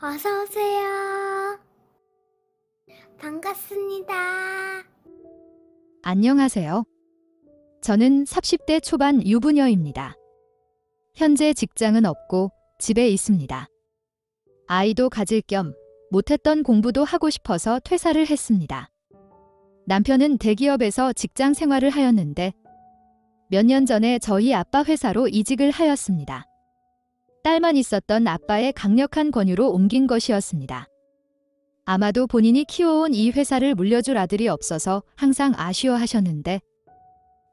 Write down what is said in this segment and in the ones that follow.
어서 오세요. 반갑습니다. 안녕하세요. 저는 30대 초반 유부녀입니다. 현재 직장은 없고 집에 있습니다. 아이도 가질 겸 못했던 공부도 하고 싶어서 퇴사를 했습니다. 남편은 대기업에서 직장 생활을 하였는데 몇 년 전에 저희 아빠 회사로 이직을 하였습니다. 딸만 있었던 아빠의 강력한 권유로 옮긴 것이었습니다. 아마도 본인이 키워온 이 회사를 물려줄 아들이 없어서 항상 아쉬워하셨는데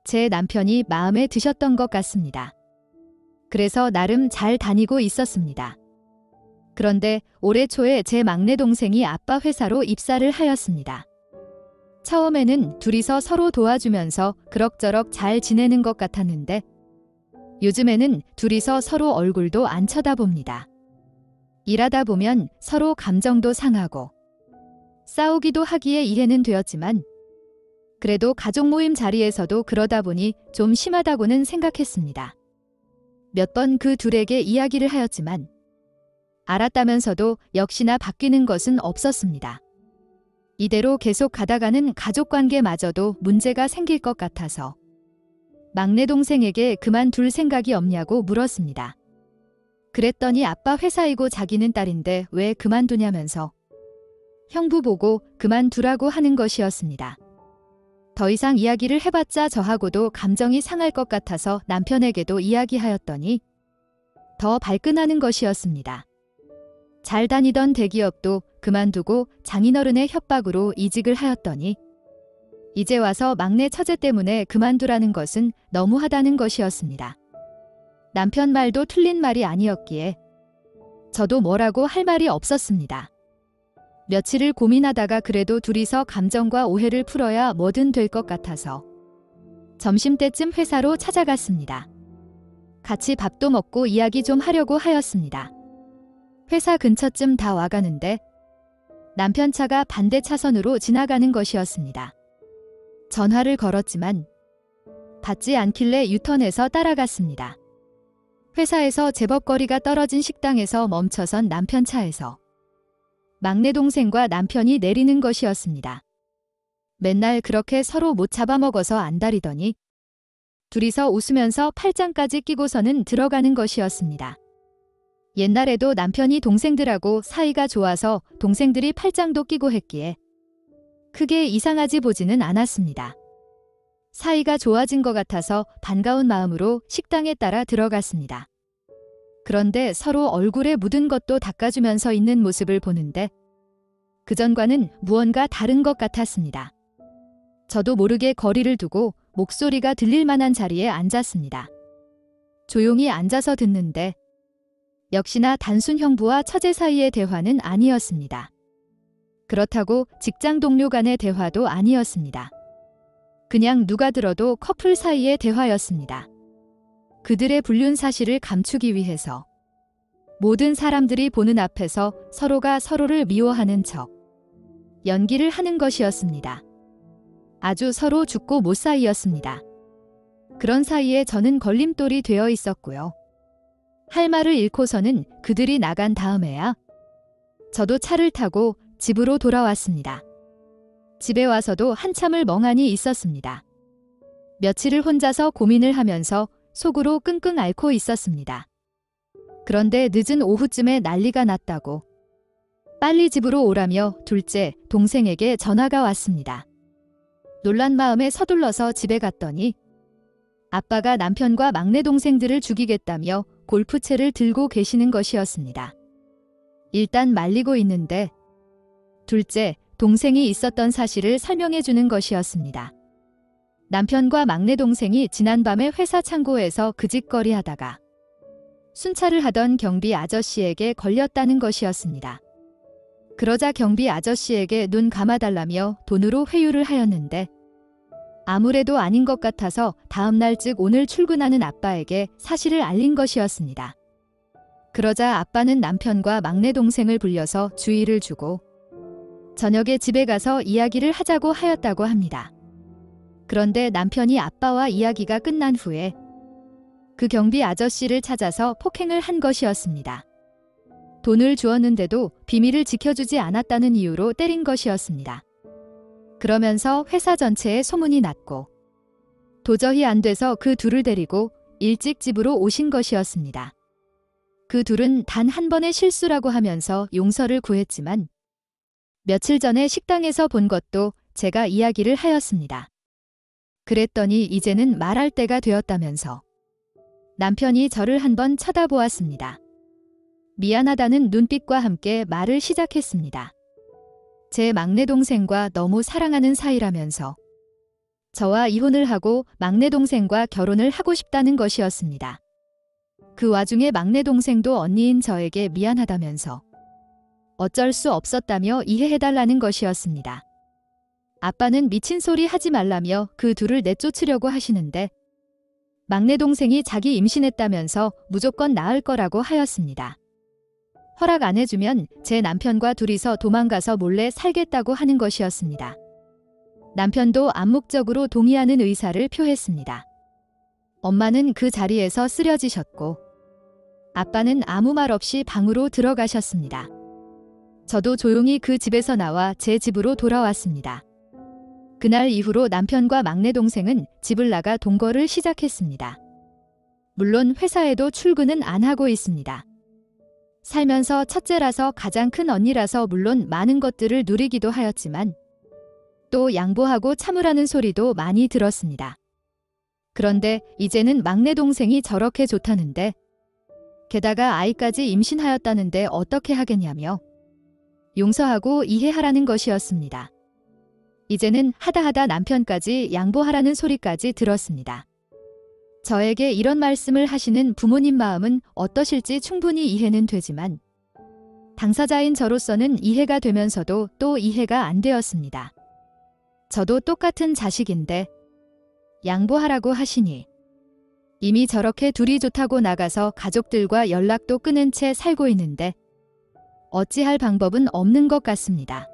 제 남편이 마음에 드셨던 것 같습니다. 그래서 나름 잘 다니고 있었습니다. 그런데 올해 초에 제 막내 동생이 아빠 회사로 입사를 하였습니다. 처음에는 둘이서 서로 도와주면서 그럭저럭 잘 지내는 것 같았는데 요즘에는 둘이서 서로 얼굴도 안 쳐다봅니다. 일하다 보면 서로 감정도 상하고 싸우기도 하기에 이해는 되었지만 그래도 가족 모임 자리에서도 그러다 보니 좀 심하다고는 생각했습니다. 몇 번 그 둘에게 이야기를 하였지만 알았다면서도 역시나 바뀌는 것은 없었습니다. 이대로 계속 가다가는 가족관계마저도 문제가 생길 것 같아서 막내 동생에게 그만둘 생각이 없냐고 물었습니다. 그랬더니 아빠 회사이고 자기는 딸인데 왜 그만두냐면서 형부 보고 그만두라고 하는 것이었습니다. 더 이상 이야기를 해봤자 저하고도 감정이 상할 것 같아서 남편에게도 이야기하였더니 더 발끈하는 것이었습니다. 잘 다니던 대기업도 그만두고 장인어른의 협박으로 이직을 하였더니 이제 와서 막내 처제 때문에 그만두라는 것은 너무하다는 것이었습니다. 남편 말도 틀린 말이 아니었기에 저도 뭐라고 할 말이 없었습니다. 며칠을 고민하다가 그래도 둘이서 감정과 오해를 풀어야 뭐든 될 것 같아서 점심때쯤 회사로 찾아갔습니다. 같이 밥도 먹고 이야기 좀 하려고 하였습니다. 회사 근처쯤 다 와가는데 남편 차가 반대 차선으로 지나가는 것이었습니다. 전화를 걸었지만 받지 않길래 유턴해서 따라갔습니다. 회사에서 제법 거리가 떨어진 식당에서 멈춰선 남편 차에서 막내 동생과 남편이 내리는 것이었습니다. 맨날 그렇게 서로 못 잡아먹어서 안달이더니 둘이서 웃으면서 팔짱까지 끼고서는 들어가는 것이었습니다. 옛날에도 남편이 동생들하고 사이가 좋아서 동생들이 팔짱도 끼고 했기에 크게 이상하지 보지는 않았습니다. 사이가 좋아진 것 같아서 반가운 마음으로 식당에 따라 들어갔습니다. 그런데 서로 얼굴에 묻은 것도 닦아주면서 있는 모습을 보는데 그전과는 무언가 다른 것 같았습니다. 저도 모르게 거리를 두고 목소리가 들릴 만한 자리에 앉았습니다. 조용히 앉아서 듣는데 역시나 단순 형부와 처제 사이의 대화는 아니었습니다. 그렇다고 직장 동료 간의 대화도 아니었습니다. 그냥 누가 들어도 커플 사이의 대화였습니다. 그들의 불륜 사실을 감추기 위해서 모든 사람들이 보는 앞에서 서로가 서로를 미워하는 척 연기를 하는 것이었습니다. 아주 서로 죽고 못 사이였습니다. 그런 사이에 저는 걸림돌이 되어 있었고요. 할 말을 잃고서는 그들이 나간 다음에야 저도 차를 타고 집으로 돌아왔습니다. 집에 와서도 한참을 멍하니 있었습니다. 며칠을 혼자서 고민을 하면서 속으로 끙끙 앓고 있었습니다. 그런데 늦은 오후쯤에 난리가 났다고 빨리 집으로 오라며 둘째 동생에게 전화가 왔습니다. 놀란 마음에 서둘러서 집에 갔더니 아빠가 남편과 막내 동생들을 죽이겠다며 골프채를 들고 계시는 것이었습니다. 일단 말리고 있는데 둘째 동생이 있었던 사실을 설명해 주는 것이었습니다. 남편과 막내 동생이 지난밤에 회사 창고에서 그짓거리 하다가 순찰을 하던 경비 아저씨에게 걸렸다는 것이었습니다. 그러자 경비 아저씨에게 눈 감아달라며 돈으로 회유를 하였는데 아무래도 아닌 것 같아서 다음날 즉 오늘 출근하는 아빠에게 사실을 알린 것이었습니다. 그러자 아빠는 남편과 막내 동생을 불려서 주의를 주고 저녁에 집에 가서 이야기를 하자고 하였다고 합니다. 그런데 남편이 아빠와 이야기가 끝난 후에 그 경비 아저씨를 찾아서 폭행을 한 것이었습니다. 돈을 주었는데도 비밀을 지켜주지 않았다는 이유로 때린 것이었습니다. 그러면서 회사 전체에 소문이 났고 도저히 안 돼서 그 둘을 데리고 일찍 집으로 오신 것이었습니다. 그 둘은 단 한 번의 실수라고 하면서 용서를 구했지만 며칠 전에 식당에서 본 것도 제가 이야기를 하였습니다. 그랬더니 이제는 말할 때가 되었다면서 남편이 저를 한번 쳐다보았습니다. 미안하다는 눈빛과 함께 말을 시작했습니다. 제 막내 동생과 너무 사랑하는 사이라면서 저와 이혼을 하고 막내 동생과 결혼을 하고 싶다는 것이었습니다. 그 와중에 막내 동생도 언니인 저에게 미안하다면서 어쩔 수 없었다며 이해해달라는 것이었습니다. 아빠는 미친 소리 하지 말라며 그 둘을 내쫓으려고 하시는데 막내 동생이 자기 임신했다면서 무조건 낳을 거라고 하였습니다. 허락 안 해주면 제 남편과 둘이서 도망가서 몰래 살겠다고 하는 것이었습니다. 남편도 암묵적으로 동의하는 의사를 표했습니다. 엄마는 그 자리에서 쓰러지셨고 아빠는 아무 말 없이 방으로 들어가셨습니다. 저도 조용히 그 집에서 나와 제 집으로 돌아왔습니다. 그날 이후로 남편과 막내 동생은 집을 나가 동거를 시작했습니다. 물론 회사에도 출근은 안 하고 있습니다. 살면서 첫째라서 가장 큰 언니라서 물론 많은 것들을 누리기도 하였지만 또 양보하고 참으라는 소리도 많이 들었습니다. 그런데 이제는 막내 동생이 저렇게 좋다는데 게다가 아이까지 임신하였다는데 어떻게 하겠냐며 용서하고 이해하라는 것이었습니다. 이제는 하다하다 남편까지 양보하라는 소리까지 들었습니다. 저에게 이런 말씀을 하시는 부모님 마음은 어떠실지 충분히 이해는 되지만 당사자인 저로서는 이해가 되면서도 또 이해가 안 되었습니다. 저도 똑같은 자식인데 양보하라고 하시니 이미 저렇게 둘이 좋다고 나가서 가족들과 연락도 끊은 채 살고 있는데 어찌할 방법은 없는 것 같습니다.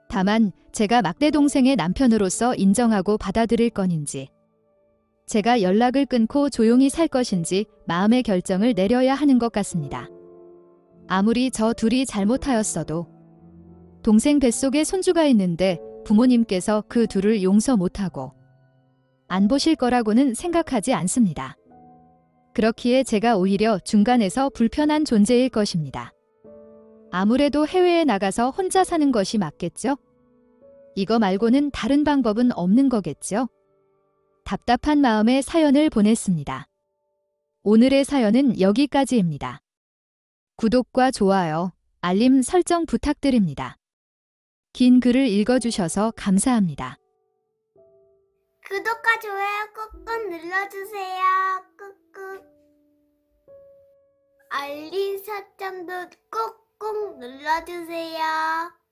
다만 제가 막내 동생의 남편으로서 인정하고 받아들일 건인지 제가 연락을 끊고 조용히 살 것인지 마음의 결정을 내려야 하는 것 같습니다. 아무리 저 둘이 잘못하였어도 동생 뱃속에 손주가 있는데 부모님께서 그 둘을 용서 못하고 안 보실 거라고는 생각하지 않습니다. 그렇기에 제가 오히려 중간에서 불편한 존재일 것입니다. 아무래도 해외에 나가서 혼자 사는 것이 맞겠죠? 이거 말고는 다른 방법은 없는 거겠죠? 답답한 마음에 사연을 보냈습니다. 오늘의 사연은 여기까지입니다. 구독과 좋아요, 알림 설정 부탁드립니다. 긴 글을 읽어주셔서 감사합니다. 구독과 좋아요 꾹꾹 눌러주세요. 꾹꾹. 알림 설정도 꾹꾹 눌러주세요.